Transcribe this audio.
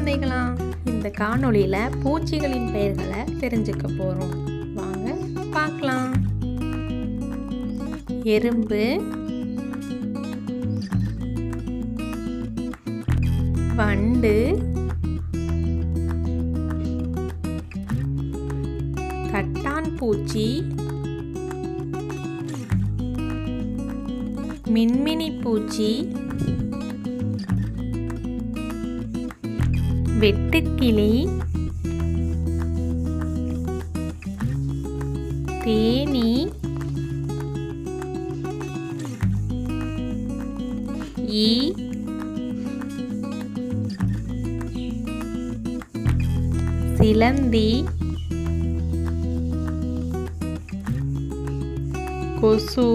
குழந்தைகளா, இந்த காணொளியில் பூச்சிகளின் பெயர்களை தெரிஞ்சுக்க போகிறோம். வாங்க பார்க்கலாம். எறும்பு, வண்டு, தட்டான் பூச்சி, மின்மினி பூச்சி, வெட்டுக்கிளி, தேனீ, ஈ, சிலந்தி, கொசு,